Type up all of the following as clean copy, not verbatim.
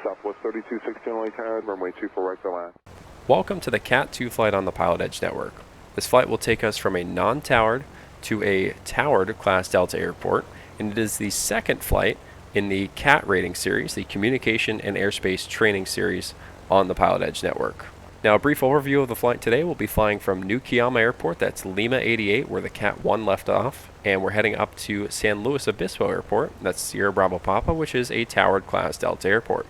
Southwest 3216 only tired, runway 24 right for last. Welcome to the CAT-02 flight on the PilotEdge network. This flight will take us from a non-towered to a towered Class Delta airport, and it is the second flight in the CAT rating series, the Communication and Airspace Training series on the PilotEdge network. Now, a brief overview of the flight today. We'll be flying from New Kiama Airport, that's Lima 88, where the CAT-1 left off, and we're heading up to San Luis Obispo Airport, that's Sierra Bravo Papa, which is a towered Class Delta airport.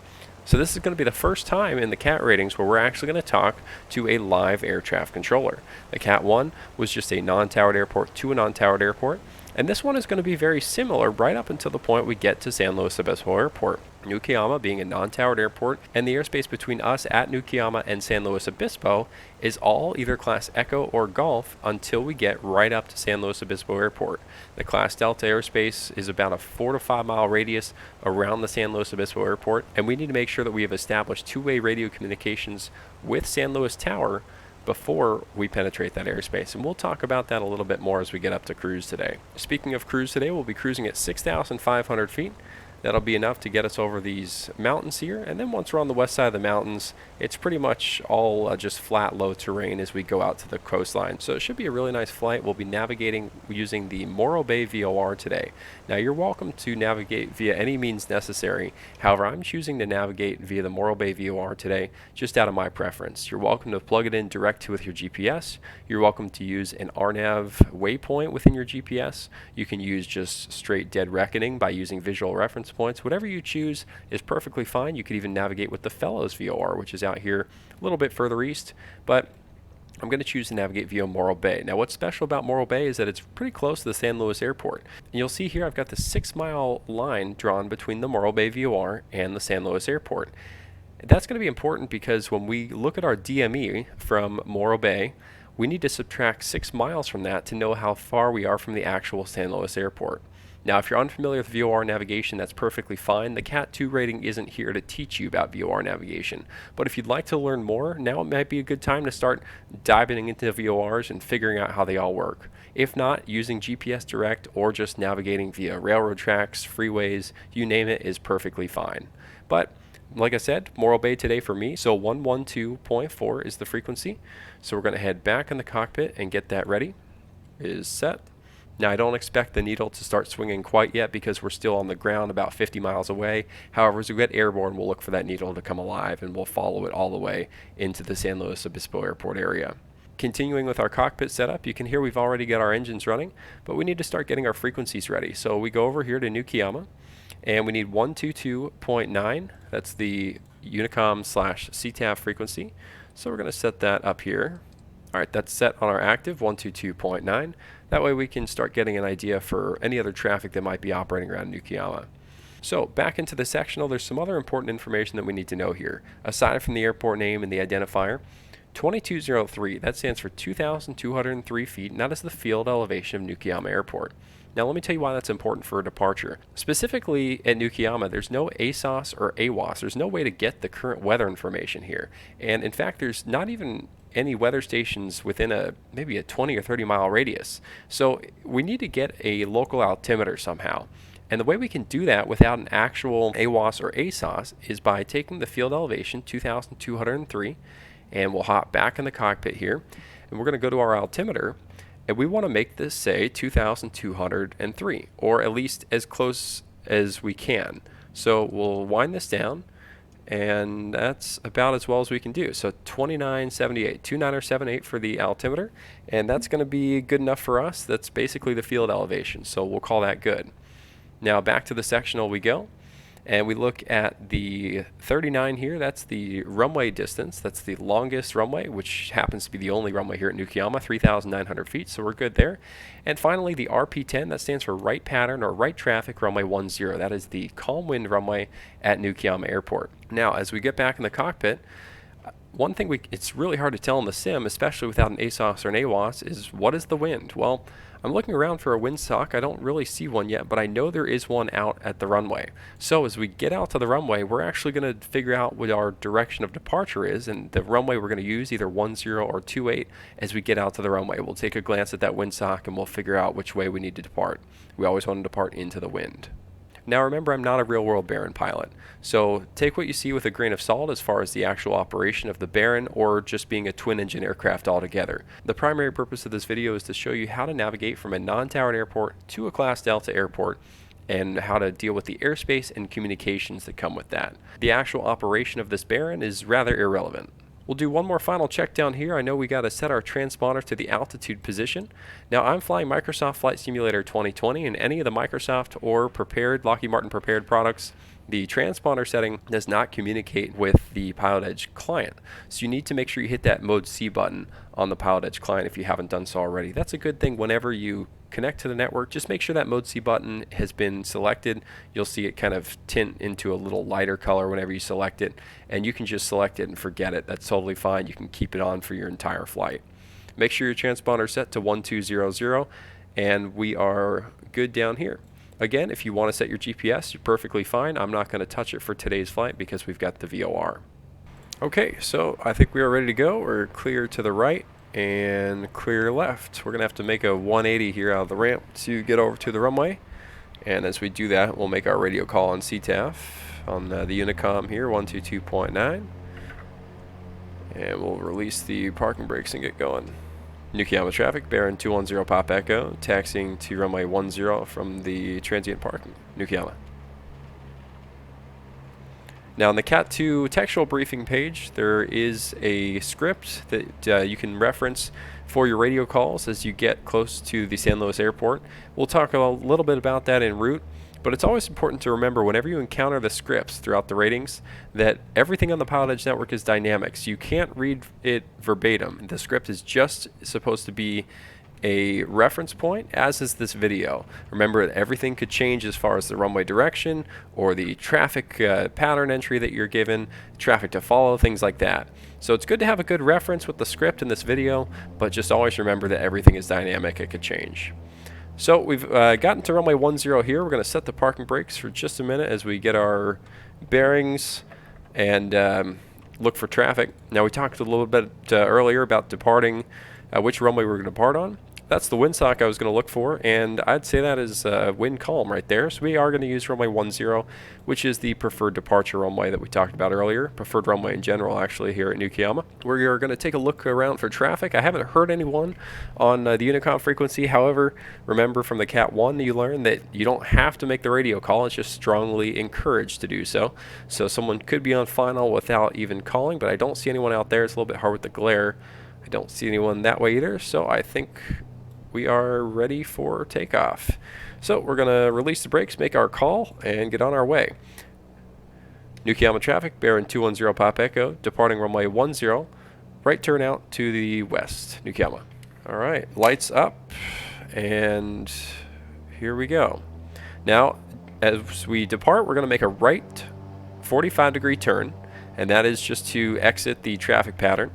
So this is going to be the first time in the CAT ratings where we're actually going to talk to a live air traffic controller. The CAT-1 was just a non-towered airport to a non-towered airport, and this one is going to be very similar right up until the point we get to San Luis Obispo Airport. New Kiama being a non-towered airport, and the airspace between us at New Kiama and San Luis Obispo is all either Class Echo or Golf until we get right up to San Luis Obispo Airport. The Class Delta airspace is about a 4 to 5 mile radius around the San Luis Obispo Airport, and we need to make sure that we have established two-way radio communications with San Luis Tower before we penetrate that airspace. And we'll talk about that a little bit more as we get up to cruise today. Speaking of cruise today, we'll be cruising at 6,500 feet. That'll be enough to get us over these mountains here, and then once we're on the west side of the mountains, it's pretty much all just flat, low terrain as we go out to the coastline. So it should be a really nice flight. We'll be navigating using the Morro Bay VOR today. Now, you're welcome to navigate via any means necessary. However, I'm choosing to navigate via the Morro Bay VOR today just out of my preference. You're welcome to plug it in direct with your GPS. You're welcome to use an RNAV waypoint within your GPS. You can use just straight dead reckoning by using visual reference points. Whatever you choose is perfectly fine. You could even navigate with the Fellows VOR, which is out here a little bit further east, but I'm going to choose to navigate via Morro Bay. Now, what's special about Morro Bay is that it's pretty close to the San Luis Airport. And you'll see here I've got the 6-mile line drawn between the Morro Bay VOR and the San Luis Airport. That's going to be important because when we look at our DME from Morro Bay, we need to subtract 6 miles from that to know how far we are from the actual San Luis Airport. Now, if you're unfamiliar with VOR navigation, that's perfectly fine. The CAT-2 rating isn't here to teach you about VOR navigation. But if you'd like to learn more, now might be a good time to start diving into VORs and figuring out how they all work. If not, using GPS Direct or just navigating via railroad tracks, freeways, you name it, is perfectly fine. But like I said, Morro Bay today for me, so 112.4 is the frequency. So we're going to head back in the cockpit and get that ready. It is set. Now, I don't expect the needle to start swinging quite yet because we're still on the ground about 50 miles away. However, as we get airborne, we'll look for that needle to come alive and we'll follow it all the way into the San Luis Obispo Airport area. Continuing with our cockpit setup, you can hear we've already got our engines running, but we need to start getting our frequencies ready. So we go over here to New Kiama, and we need 122.9. That's the Unicom/CTAF frequency. So we're going to set that up here. All right, that's set on our active, 122.9. That way we can start getting an idea for any other traffic that might be operating around New Kiama. So back into the sectional, there's some other important information that we need to know here. Aside from the airport name and the identifier, 2203, that stands for 2,203 feet, and that is the field elevation of New Kiama Airport. Now, let me tell you why that's important for a departure. Specifically at New Kiama, there's no ASOS or AWOS. There's no way to get the current weather information here. And in fact, there's not even any weather stations within maybe a 20 or 30 mile radius. So we need to get a local altimeter somehow. And the way we can do that without an actual AWOS or ASOS is by taking the field elevation, 2,203, and we'll hop back in the cockpit here. And we're going to go to our altimeter, and we want to make this say 2,203, or at least as close as we can. So we'll wind this down, and that's about as well as we can do. So 2978, 2978 for the altimeter, and that's going to be good enough for us. That's basically the field elevation, so we'll call that good. Now back to the sectional we go, and we look at the 39 here. That's the runway distance. That's the longest runway, which happens to be the only runway here at New Kiama, 3,900 feet, so we're good there. And finally, the RP10, that stands for right pattern or right traffic runway 10. That is the calm wind runway at New Kiama Airport. Now, as we get back in the cockpit, one thing it's really hard to tell in the sim, especially without an ASOS or an AWOS, is what is the wind? Well, I'm looking around for a windsock. I don't really see one yet, but I know there is one out at the runway. So as we get out to the runway, we're actually going to figure out what our direction of departure is, and the runway we're going to use, either 10 or 28, as we get out to the runway. We'll take a glance at that windsock and we'll figure out which way we need to depart. We always want to depart into the wind. Now remember, I'm not a real-world Baron pilot, so take what you see with a grain of salt as far as the actual operation of the Baron or just being a twin-engine aircraft altogether. The primary purpose of this video is to show you how to navigate from a non-towered airport to a Class Delta airport and how to deal with the airspace and communications that come with that. The actual operation of this Baron is rather irrelevant. We'll do one more final check down here. I know we got to set our transponder to the altitude position. Now I'm flying Microsoft Flight Simulator 2020, and any of the Microsoft or Lockheed Martin prepared products, the transponder setting does not communicate with the PilotEdge client. So you need to make sure you hit that Mode C button on the PilotEdge client if you haven't done so already. That's a good thing whenever you connect to the network. Just make sure that Mode C button has been selected. You'll see it kind of tint into a little lighter color whenever you select it, and you can just select it and forget it. That's totally fine. You can keep it on for your entire flight. Make sure your transponder is set to 1200, and we are good down here. Again, if you want to set your GPS, you're perfectly fine. I'm not going to touch it for today's flight because we've got the VOR. Okay, so I think we are ready to go. We're clear to the right and clear left. We're going to have to make a 180 here out of the ramp to get over to the runway. And as we do that, we'll make our radio call on CTAF on the Unicom here, 122.9. And we'll release the parking brakes and get going. Nukiyama traffic, Baron 210 Pop Echo, taxiing to runway 10 from the transient parking. Nukiyama. Now on the CAT-02 textual briefing page, there is a script that you can reference for your radio calls as you get close to the San Luis airport. We'll talk a little bit about that en route, but it's always important to remember whenever you encounter the scripts throughout the ratings that everything on the PilotEdge network is dynamic, so you can't read it verbatim. The script is just supposed to be a reference point, as is this video. Remember that everything could change as far as the runway direction or the traffic pattern entry that you're given, traffic to follow, things like that. So it's good to have a good reference with the script in this video, but just always remember that everything is dynamic. It could change. So we've gotten to runway 10 here. We're going to set the parking brakes for just a minute as we get our bearings and look for traffic. Now we talked a little bit earlier about departing, which runway we're going to depart on. That's the windsock I was going to look for, and I'd say that is wind calm right there. So we are going to use runway 10, which is the preferred departure runway that we talked about earlier, preferred runway in general actually here at Nukiyama. We are going to take a look around for traffic. I haven't heard anyone on the Unicom frequency. However, remember from the CAT-1 you learned that you don't have to make the radio call. It's just strongly encouraged to do so. So someone could be on final without even calling, but I don't see anyone out there. It's a little bit hard with the glare. I don't see anyone that way either, so I think we are ready for takeoff. So we're going to release the brakes, make our call, and get on our way. Nukiyama traffic, Baron 210 Pop Echo, departing runway 10, right turn out to the west, Nukiyama. All right, lights up, and here we go. Now, as we depart, we're going to make a right 45-degree turn, and that is just to exit the traffic pattern.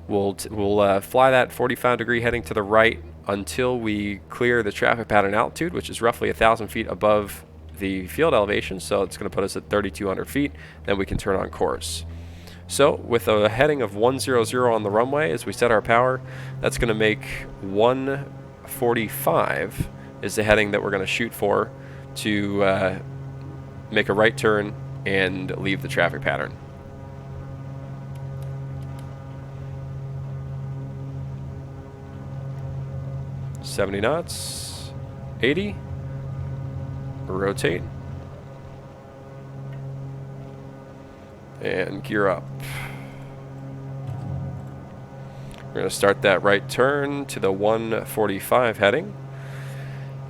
We'll fly that 45-degree heading to the right until we clear the traffic pattern altitude, which is roughly 1,000 feet above the field elevation, so it's going to put us at 3,200 feet. Then we can turn on course. So with a heading of 100 on the runway as we set our power, that's going to make 145 is the heading that we're going to shoot for to make a right turn and leave the traffic pattern. 70 knots, 80, rotate, and gear up. We're going to start that right turn to the 145 heading.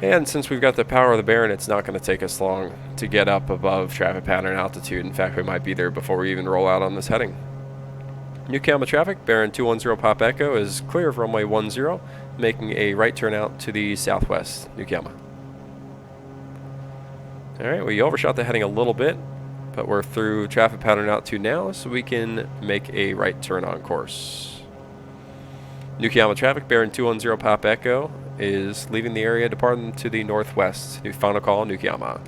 And since we've got the power of the Baron, it's not going to take us long to get up above traffic pattern altitude. In fact, we might be there before we even roll out on this heading. Nukiyama traffic, Baron 210 Pop Echo is clear of runway 10, making a right turn out to the southwest, Nukiyama. Alright, we overshot the heading a little bit, but we're through traffic pattern altitude now, so we can make a right turn on course. Nukiyama traffic, Baron 210 Pop Echo is leaving the area, departing to the northwest. New final call, Nukiyama.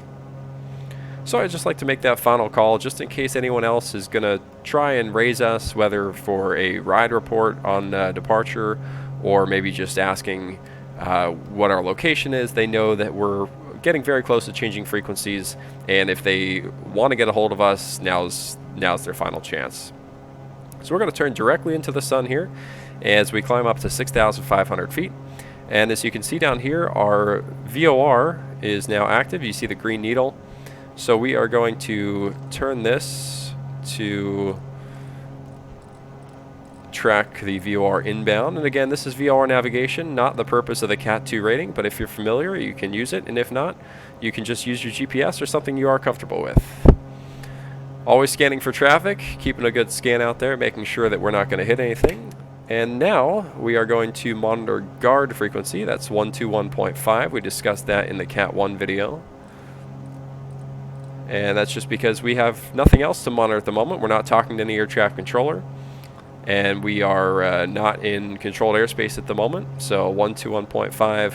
So I'd just like to make that final call just in case anyone else is going to try and raise us, whether for a ride report on departure or maybe just asking what our location is. They know that we're getting very close to changing frequencies, and if they want to get a hold of us, now's their final chance. So we're going to turn directly into the sun here as we climb up to 6,500 feet. And as you can see down here, our VOR is now active. You see the green needle. So we are going to turn this to track the VOR inbound. And again, this is VOR navigation, not the purpose of the CAT-02 rating, but if you're familiar, you can use it. And if not, you can just use your GPS or something you are comfortable with. Always scanning for traffic, keeping a good scan out there, making sure that we're not going to hit anything. And now we are going to monitor guard frequency. That's 121.5. We discussed that in the CAT-1 video. And that's just because we have nothing else to monitor at the moment. We're not talking to any air traffic controller. And we are not in controlled airspace at the moment. So 121.5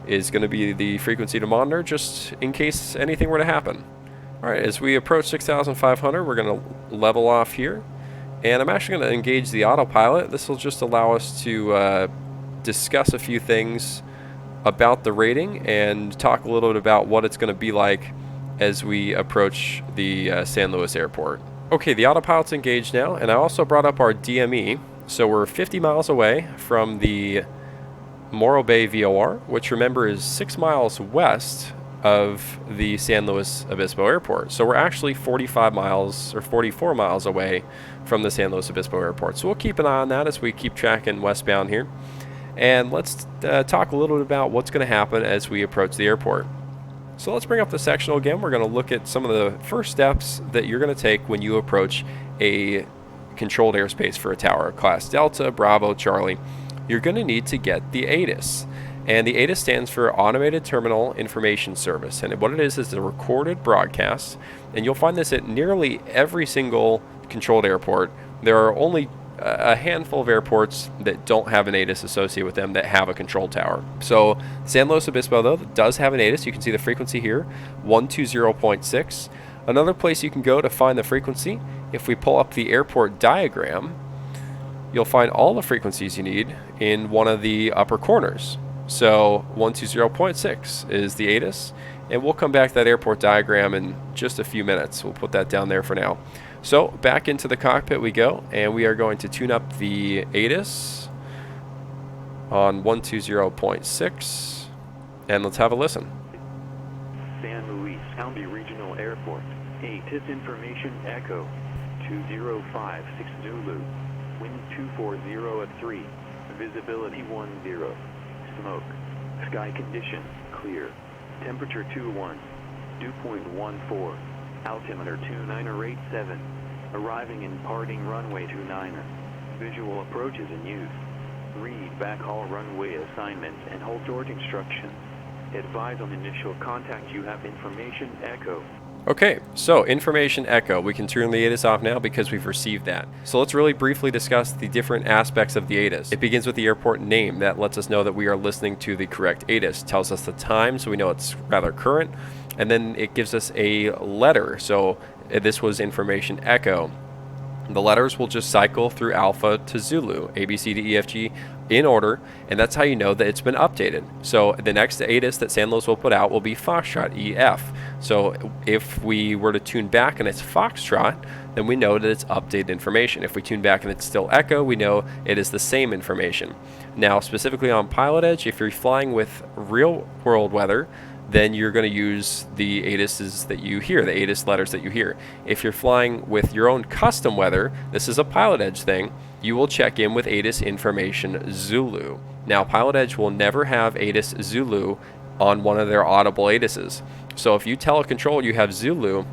is going to be the frequency to monitor just in case anything were to happen. Alright, as we approach 6,500, we're going to level off here. And I'm actually going to engage the autopilot. This will just allow us to discuss a few things about the rating and talk a little bit about what it's going to be like as we approach the San Luis airport. Okay, the autopilot's engaged now, and I also brought up our DME. So we're 50 miles away from the Morro Bay VOR, which remember is 6 miles west of the San Luis Obispo airport. So we're actually 45 miles or 44 miles away from the San Luis Obispo airport. So we'll keep an eye on that as we keep tracking westbound here. And let's talk a little bit about what's going to happen as we approach the airport. So let's bring up the sectional again. We're going to look at some of the first steps that you're going to take when you approach a controlled airspace for a tower, class Delta, Bravo, Charlie. You're going to need to get the ATIS. And the ATIS stands for Automated Terminal Information Service. And what it is a recorded broadcast. And you'll find this at nearly every single controlled airport. There are only a handful of airports that don't have an ATIS associated with them that have a control tower. So San Luis Obispo, though, does have an ATIS. You can see the frequency here, 120.6. Another place you can go to find the frequency, if we pull up the airport diagram, you'll find all the frequencies you need in one of the upper corners. So 120.6 is the ATIS, and we'll come back to that airport diagram in just a few minutes. We'll put that down there for now. So back into the cockpit we go, and we are going to tune up the ATIS on 120.6, and let's have a listen. San Luis County Regional Airport, ATIS information echo, 2056 Zulu, wind 240 at 3, visibility 10. Smoke. Sky condition, clear. Temperature 21. Dew point 14. Altimeter 2987. Arriving in parting runway 29. Visual approaches in use. Read backhaul runway assignments and hold torque instructions. Advise on initial contact. You have information echo. Okay, so information echo. We can turn the ATIS off now because we've received that. So let's really briefly discuss the different aspects of the ATIS. It begins with the airport name. That lets us know that we are listening to the correct ATIS. Tells us the time, so we know it's rather current. And then it gives us a letter. So this was information echo. The letters will just cycle through alpha to Zulu, A, B, C, D, E, F, G, in order, and that's how you know that it's been updated. So the next ATIS that San Luis will put out will be Foxtrot, EF. So if we were to tune back and it's Foxtrot, then we know that it's updated information. If we tune back and it's still Echo, we know it is the same information. Now, specifically on PilotEdge, if you're flying with real-world weather, then you're going to use the ATISs that you hear, the ATIS letters that you hear. If you're flying with your own custom weather, this is a PilotEdge thing, you will check in with ATIS information Zulu. Now, PilotEdge will never have ATIS Zulu on one of their audible ATISs. So if you tell a control you have Zulu,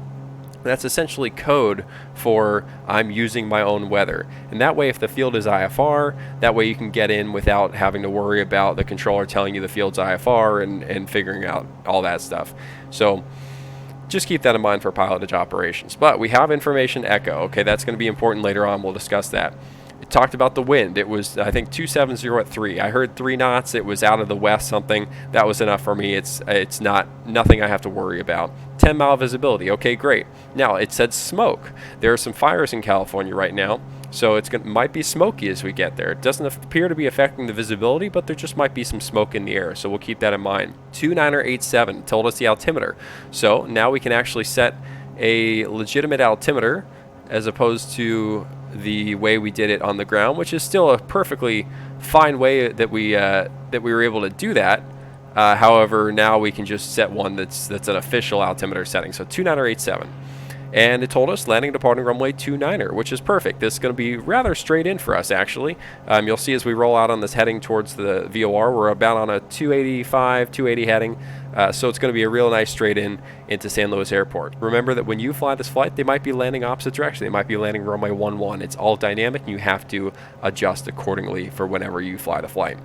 that's essentially code for I'm using my own weather. And that way, if the field is IFR, that way you can get in without having to worry about the controller telling you the field's IFR and figuring out all that stuff. So just keep that in mind for PilotEdge operations. But we have information echo. Okay, that's going to be important later on. We'll discuss that. It talked about the wind. It was, I think, 270 at 3. I heard 3 knots. It was out of the west something. That was enough for me. It's nothing I have to worry about. 10-mile visibility. Okay, great. Now, it said smoke. There are some fires in California right now. So might be smoky as we get there. It doesn't appear to be affecting the visibility, but there just might be some smoke in the air, so we'll keep that in mind. 2987 told us the altimeter. So now we can actually set a legitimate altimeter as opposed to the way we did it on the ground, which is still a perfectly fine way that we were able to do that. However, now we can just set one that's an official altimeter setting. So 2987. And it told us landing departing runway 29er, which is perfect. This is going to be rather straight in for us, actually. You'll see as we roll out on this heading towards the VOR, we're about on a 285, 280 heading. So it's going to be a real nice straight in into San Luis Airport. Remember that when you fly this flight, they might be landing opposite direction. They might be landing runway 11. It's all dynamic, and you have to adjust accordingly for whenever you fly the flight.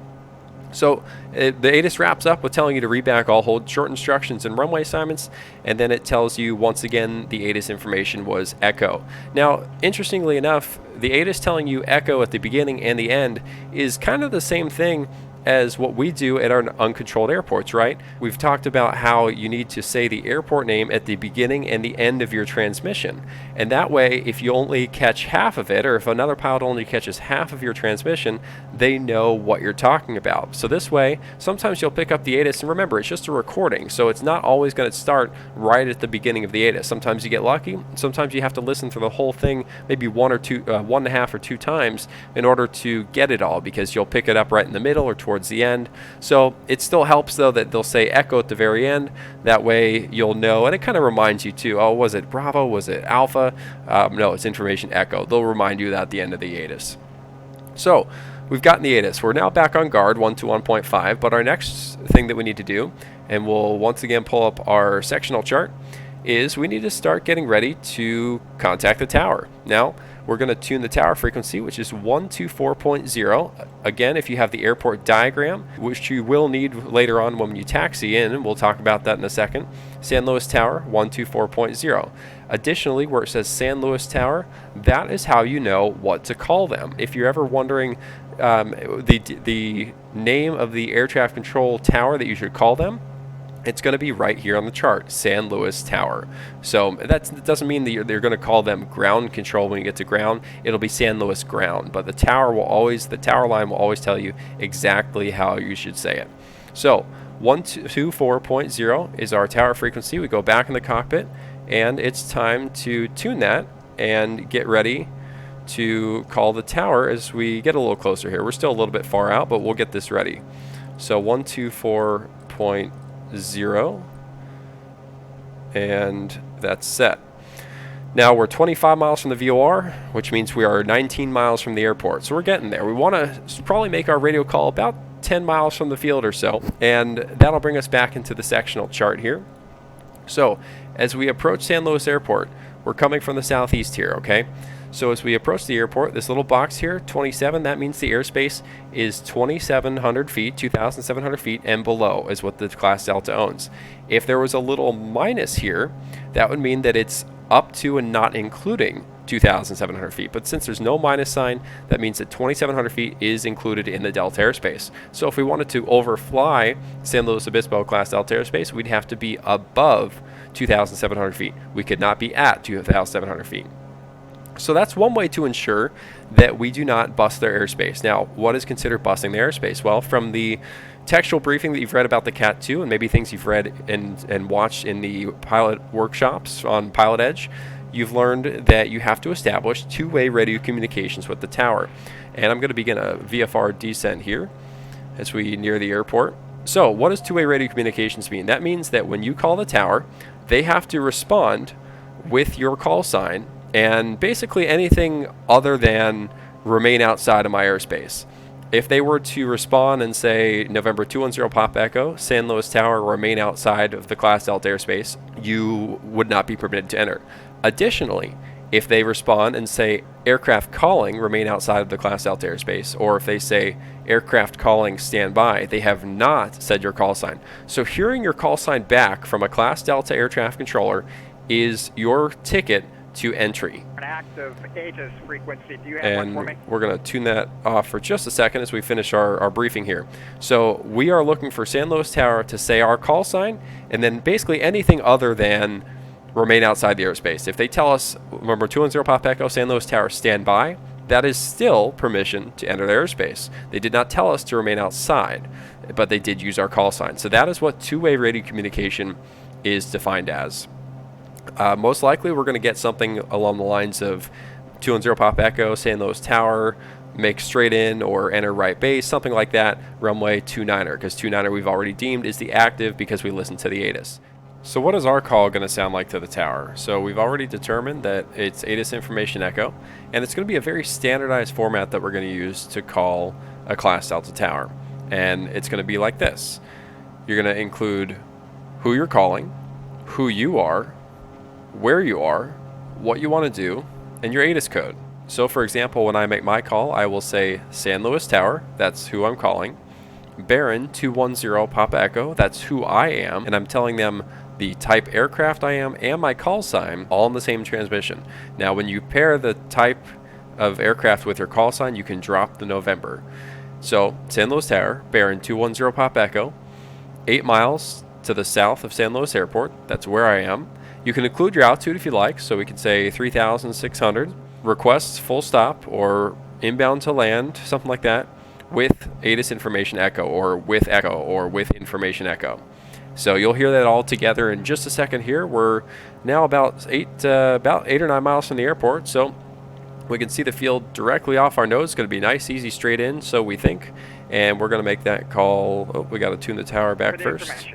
So the ATIS wraps up with telling you to read back all hold short instructions and runway assignments, and then it tells you once again the ATIS information was echo. Now, interestingly enough, the ATIS telling you echo at the beginning and the end is kind of the same thing as what we do at our uncontrolled airports, right? We've talked about how you need to say the airport name at the beginning and the end of your transmission. And that way, if you only catch half of it, or if another pilot only catches half of your transmission, they know what you're talking about. So this way, sometimes you'll pick up the ATIS, and remember, it's just a recording, so it's not always going to start right at the beginning of the ATIS. Sometimes you get lucky, sometimes you have to listen to the whole thing maybe one and a half or two times in order to get it all, because you'll pick it up right in the middle or towards the end. So it still helps though that they'll say echo at the very end. That way you'll know, and it kind of reminds you too, oh, was it Bravo, was it Alpha? No, it's information echo. They'll remind you that at the end of the ATIS. So we've gotten the ATIS. We're now back on guard 121.5, but our next thing that we need to do, and we'll once again pull up our sectional chart, is we need to start getting ready to contact the tower. Now, we're going to tune the tower frequency, which is 124.0. Again, if you have the airport diagram, which you will need later on when you taxi in, and we'll talk about that in a second, San Luis Tower, 124.0. Additionally, where it says San Luis Tower, that is how you know what to call them. If you're ever wondering the name of the air traffic control tower that you should call them, it's going to be right here on the chart, San Luis Tower. So that doesn't mean that they're going to call them ground control when you get to ground. It'll be San Luis ground, but the tower line will always tell you exactly how you should say it. So 124.0 is our tower frequency. We go back in the cockpit, and it's time to tune that and get ready to call the tower as we get a little closer here. We're still a little bit far out, but we'll get this ready. So 124.0, and that's set. Now we're 25 miles from the VOR, which means we are 19 miles from the airport. So we're getting there. We want to probably make our radio call about 10 miles from the field or so, and that'll bring us back into the sectional chart here. So as we approach San Luis Airport, we're coming from the southeast here, okay? So as we approach the airport, this little box here, 27, that means the airspace is 2,700 feet, 2,700 feet and below is what the Class Delta owns. If there was a little minus here, that would mean that it's up to and not including 2,700 feet. But since there's no minus sign, that means that 2,700 feet is included in the Delta airspace. So if we wanted to overfly San Luis Obispo Class Delta airspace, we'd have to be above 2,700 feet. We could not be at 2,700 feet. So that's one way to ensure that we do not bust their airspace. Now, what is considered busting their airspace? Well, from the textual briefing that you've read about the CAT-02 and maybe things you've read and watched in the pilot workshops on PilotEdge, you've learned that you have to establish two-way radio communications with the tower. And I'm going to begin a VFR descent here as we near the airport. So what does two-way radio communications mean? That means that when you call the tower, they have to respond with your call sign and basically anything other than remain outside of my airspace. If they were to respond and say November 210 Pop Echo, San Luis Tower, remain outside of the Class Delta airspace, you would not be permitted to enter. Additionally, if they respond and say aircraft calling, remain outside of the Class Delta airspace, or if they say aircraft calling, stand by, they have not said your call sign. So hearing your call sign back from a Class Delta air traffic controller is your ticket to entry. An active ATIS frequency. Do you have one for me? We're going to tune that off for just a second as we finish our briefing here. So we are looking for San Luis Tower to say our call sign, and then basically anything other than remain outside the airspace. If they tell us, remember 210 Pop Echo, San Luis Tower, stand by, that is still permission to enter the airspace. They did not tell us to remain outside, but they did use our call sign. So that is what two-way radio communication is defined as. Most likely we're going to get something along the lines of 210 Pop Echo, San Luis Tower, make straight in or enter right base, something like that, runway 29er, because 29er we've already deemed is the active because we listened to the ATIS. So what is our call going to sound like to the tower? So we've already determined that it's ATIS Information Echo, and it's going to be a very standardized format that we're going to use to call a Class Delta tower. And it's going to be like this. You're going to include who you're calling, who you are, where you are, what you want to do, and your ATIS code. So for example, when I make my call, I will say San Luis Tower, that's who I'm calling, Baron 210 Papa Echo, that's who I am, and I'm telling them the type aircraft I am and my call sign all in the same transmission. Now when you pair the type of aircraft with your call sign, you can drop the November. So San Luis Tower, Baron 210 Papa Echo, 8 miles to the south of San Luis Airport, that's where I am. You can include your altitude if you like, so we can say 3,600. Requests full stop or inbound to land, something like that, with ATIS Information Echo or with Information Echo. So you'll hear that all together in just a second here. We're now about 8 or 9 miles from the airport, so we can see the field directly off our nose. It's going to be nice, easy, straight in, so we think. And we're going to make that call. Oh, we got to tune the tower back first.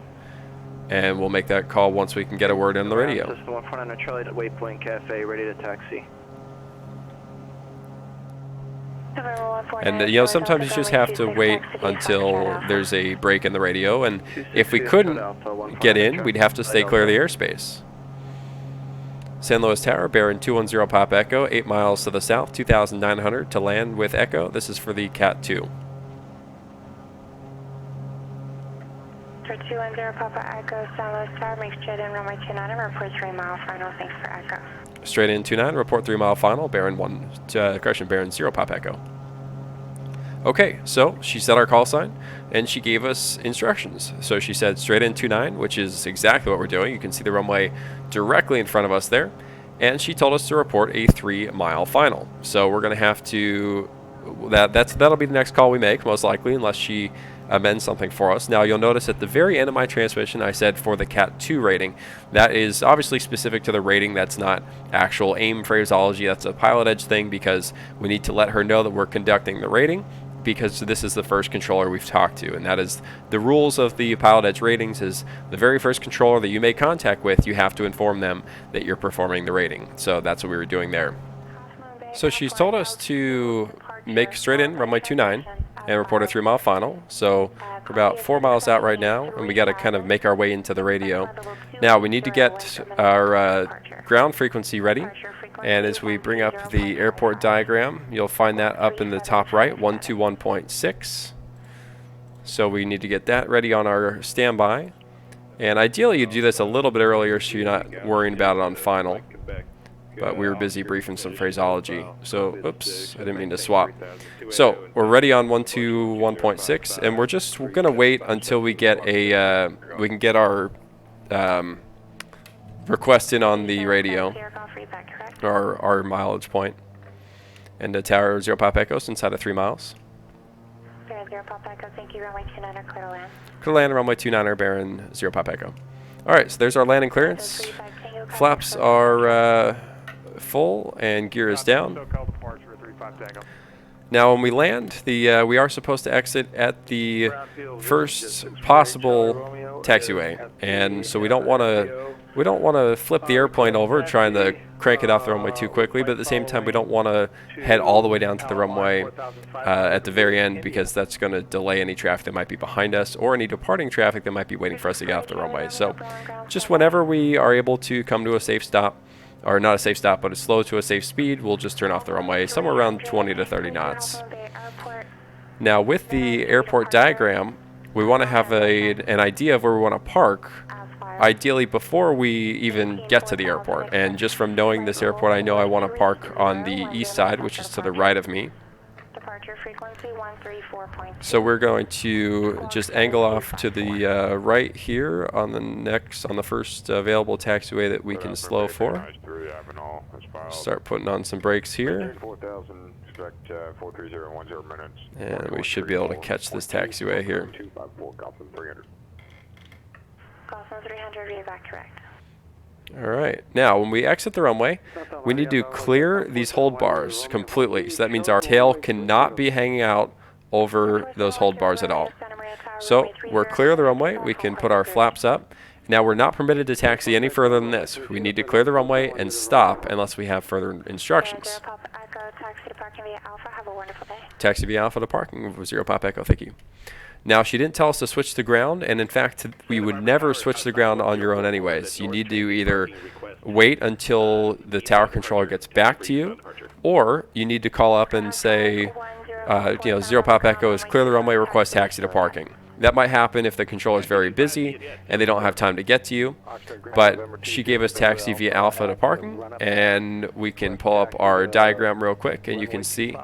And we'll make that call once we can get a word on the radio. System 149 Charlie at Waypoint Cafe, ready to taxi. And you know, sometimes you just have to wait until there's a break in the radio, and if we couldn't get in, we'd have to stay clear of the airspace. San Luis Tower, Baron 210 Pop Echo, 8 miles to the south, 2,900 to land with Echo. This is for the CAT-02. For 210 Papa Echo, San Luis Tower, make straight in runway 29 and report 3 mile final. Thanks for Echo. Straight in 29, report 3 mile final, Baron 0 Pop Echo. Okay, so she set our call sign and she gave us instructions. So she said straight in 29, which is exactly what we're doing. You can see the runway directly in front of us there. And she told us to report a 3 mile final. So we're going to have to, that'll be the next call we make, most likely, unless she amend something for us. Now you'll notice at the very end of my transmission I said for the CAT-2 rating. That is obviously specific to the rating. That's not actual AIM phraseology. That's a PilotEdge thing because we need to let her know that we're conducting the rating, because this is the first controller we've talked to, and that is the rules of the PilotEdge ratings. Is the very first controller that you make contact with, you have to inform them that you're performing the rating. So that's what we were doing there. So she's told us to make straight in runway 29 and report a 3 mile final. So we're about 4 miles out right now, and we got to kind of make our way into the radio. Now we need to get our ground frequency ready, and as we bring up the airport diagram, you'll find that up in the top right, 121.6. So we need to get that ready on our standby, and ideally you do this a little bit earlier so you're not worrying about it on final. But we were busy briefing some phraseology. So, oops, I didn't mean to swap. So, we're ready on 121.6, and we're going to wait until we get a, we can get our request in on the radio, our mileage point. And the tower 0 Pop Echo inside of 3 miles. 0 Pop Echo, thank you, runway 29 clear to land. Clear to land, runway 29er, Baron 0 Pop Echo. Alright, so there's our landing clearance. Flaps are full and gear is down. Now when we land, we are supposed to exit at the first possible taxiway, and so we don't want to flip the airplane over trying to crank it off the runway too quickly, but at the same time we don't want to head all the way down to the runway at the very end, because that's going to delay any traffic that might be behind us or any departing traffic that might be waiting for us to get off the runway. So just whenever we are able to come to a safe stop, or not a safe stop, but a slow to a safe speed, we'll just turn off the runway somewhere around 20 to 30 knots. Now with the airport diagram, we want to have an idea of where we want to park, ideally before we even get to the airport. And just from knowing this airport, I know I want to park on the east side, which is to the right of me. departure frequency 134.2. So we're going to just angle off to the right here on the first available taxiway that we can slow for. Start putting on some brakes here. 4000, expect 43010 minutes. And we should be able to catch this taxiway here. 254, Gulfstream 300. Gulfstream 300, reevac correct. Alright, now when we exit the runway, we need to clear these hold bars completely. So that means our tail cannot be hanging out over those hold bars at all. So we're clear of the runway, we can put our flaps up. Now we're not permitted to taxi any further than this. We need to clear the runway and stop unless we have further instructions. Taxi to parking via Alpha, have a wonderful day. Taxi via Alpha to parking, 0 Pop Echo, thank you. Now, she didn't tell us to switch to ground, and in fact, we would never switch to ground on your own anyways. You need to either wait until the tower controller gets back to you, or you need to call up and say, 0 Pop Echo is clear the runway, request taxi to parking. That might happen if the controller is very busy and they don't have time to get to you, but she gave us taxi via Alpha to parking, and we can pull up our diagram real quick, and you can see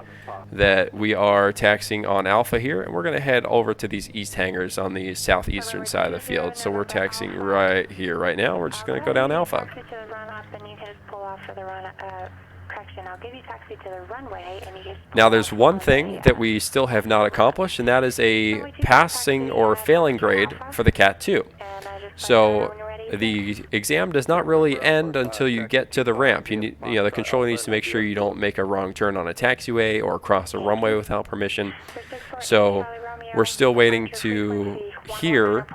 that we are taxiing on Alpha here, and we're going to head over to these east hangars on the southeastern side of the field. So we're taxiing right here, right now. We're just going to go down Alpha. Now there's one thing that we still have not accomplished, and that is a passing or failing grade for the CAT-02. So the exam does not really end until you get to the ramp. The controller needs to make sure you don't make a wrong turn on a taxiway or cross a runway without permission. So we're still waiting to hear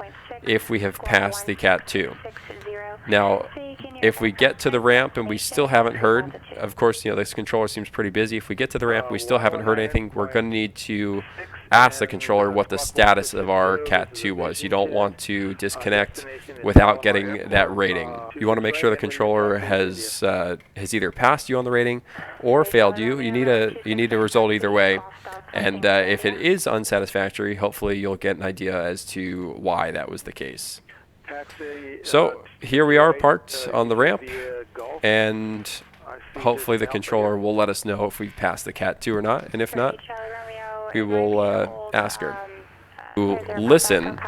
if we have passed the CAT-02. Now, if we get to the ramp and we still haven't heard, of course, this controller seems pretty busy. If we get to the ramp and we still haven't heard anything, we're going to need to ask the controller what the status of our CAT-02 was. You don't want to disconnect without getting that rating. You want to make sure the controller has either passed you on the rating or failed you. You need a result either way. And if it is unsatisfactory, hopefully you'll get an idea as to why that was the case. So here we are parked on the ramp, and hopefully the controller will let us know if we've passed the CAT-02 or not, and if not, we will ask her to listen.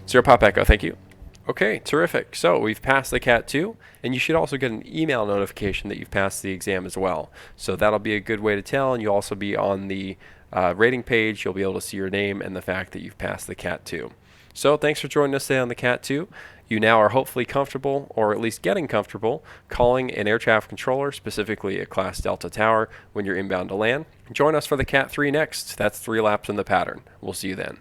0 Pop Echo, thank you. Okay, terrific. So we've passed the CAT-02, and you should also get an email notification that you've passed the exam as well. So that'll be a good way to tell, and you'll also be on the rating page. You'll be able to see your name and the fact that you've passed the CAT-02. So thanks for joining us today on the CAT-02. You now are hopefully comfortable, or at least getting comfortable, calling an air traffic controller, specifically a Class Delta Tower, when you're inbound to land. Join us for the CAT-03 next. That's 3 laps in the pattern. We'll see you then.